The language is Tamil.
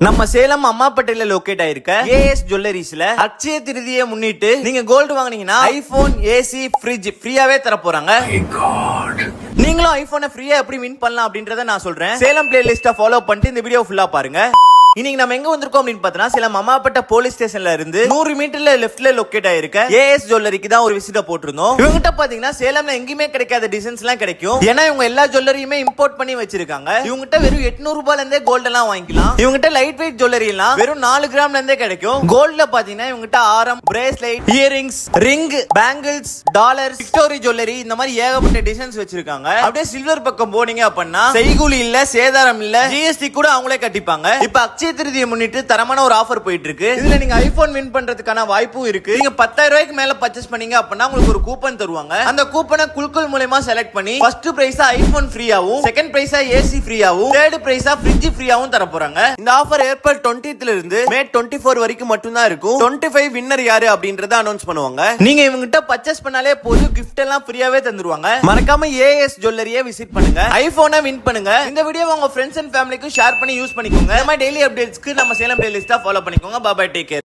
நம்ம சேலம் அம்மாப்பேட்டையில லொகேட் ஆயிருக்க ஏஎஸ் ஜுவல்லரிஸ்ல அட்சய திருதியை முன்னிட்டு நீங்க கோல்டு வாங்குனீங்கன்னா ஐபோன், ஏசி, ஃப்ரிட்ஜ் ஃப்ரீயாவே தர போறாங்க. நீங்களும் ஐபோனை ஃப்ரீயா எப்படி வின் பண்ணலாம் அப்படின்றத நான் சொல்றேன். சேலம் பிளேலிஸ்ட ஃபாலோ பண்ணிட்டு இந்த வீடியோ ஃபுல்லா பாருங்க. இன்னைக்கு நம்ம எங்க வந்திருக்கோம் அப்படின்னு பார்த்தா சேலம் அம்மாப்பேட்டை போலீஸ் ஸ்டேஷன்ல இருந்து 100 மீட்டர்ல லெஃப்ட்ல லொகேட் ஆயிருக்க ஏஎஸ் ஜுவல்லரிக்கு தான் ஒரு விசிட்ட போட்டிருந்தோம். இவங்கிட்ட பாத்தீங்கன்னா சேலம்ல எங்கேயுமே கிடைக்காத டிசைன்ஸ் எல்லாம் கிடைக்கும். ஏன்னா இவங்க எல்லா ஜுவல்லரியுமே இம்போர்ட் பண்ணி வச்சிருக்காங்க. இவங்கிட்ட வெறும் 800 ரூபாயில இருந்தே கோல்ட் எல்லாம் வாங்கிக்கலாம். இவங்கிட்ட லைட் வெயிட் ஜுவல்லரி எல்லாம் வெறும் 4 கிராம்ல இருந்தே கிடைக்கும். கோல்ட்ல பாத்தீங்கன்னா இவங்கிட்ட ஆரம், bracelet, earrings, ring, bangles, dollars, victory jewellery இந்த மாதிரி ஏகப்பட்ட டிசைன்ஸ் வச்சிருக்காங்க. அப்படியே சில்வர் பக்கம் போனீங்க அப்படின்னா செய்கூலி இல்ல, சேதாரம் இல்ல, ஜிஎஸ்டி கூட அவங்களே கட்டிப்பாங்க. இப்ப அக்ஷய திருதியை முன்னிட்டு தரமான ஒரு ஆஃபர் போயிட்டு இருக்கு. இதுல நீங்க ஐபோன் வின் பண்றதுக்கான வாய்ப்பும் இருக்கு. நீங்க 10,000 ரூபாய்க்கு மேல பர்ச்சேஸ் பண்ணீங்க அப்படின்னா உங்களுக்கு ஒரு கூப்பன் தருவாங்க. அந்த கூப்பனை குலுக்கல் மூலமா செலக்ட் பண்ணி ஃபர்ஸ்ட் பிரைஸா ஐபோன் ஃப்ரீயாவும், செகண்ட் பிரைஸா ஏசி ஃப்ரீயாவும், தேர்ட் பிரைஸா ஃப்ரிட்ஜ் ஃப்ரீயாவும் தர போறாங்க. இந்த ஆஃபர் ஏப்ரல் 20th ல இருந்து மே 24 வரைக்கும் மட்டும் தான் இருக்கும். 25 வின்னர் யாரு அப்படின்றத அனௌன்ஸ் பண்ணுவாங்க. நீங்க இவங்கிட்ட பர்ச்சேஸ் பண்ணாலே போதும், கிஃப்ட் எல்லாம் ஃப்ரீயாவே தந்துருவாங்க. மறக்காம ஏஎஸ் ஜுவல்லரியை விசிட் பண்ணுங்க, ஐபோனை வின் பண்ணுங்க. இந்த வீடியோ உங்க ஃப்ரெண்ட்ஸ் அண்ட் ஃபேமிலிக்கு ஷேர் பண்ணி யூஸ் பண்ணிக்கோங்க. இந்த மாதிரி டெய்லி அப்டேட்ஸ்க்கு நம்ம சேலம் பிளேலிஸ்டா ஃபாலோ பண்ணிக்கோங்க. பாய், டேக் கேர்.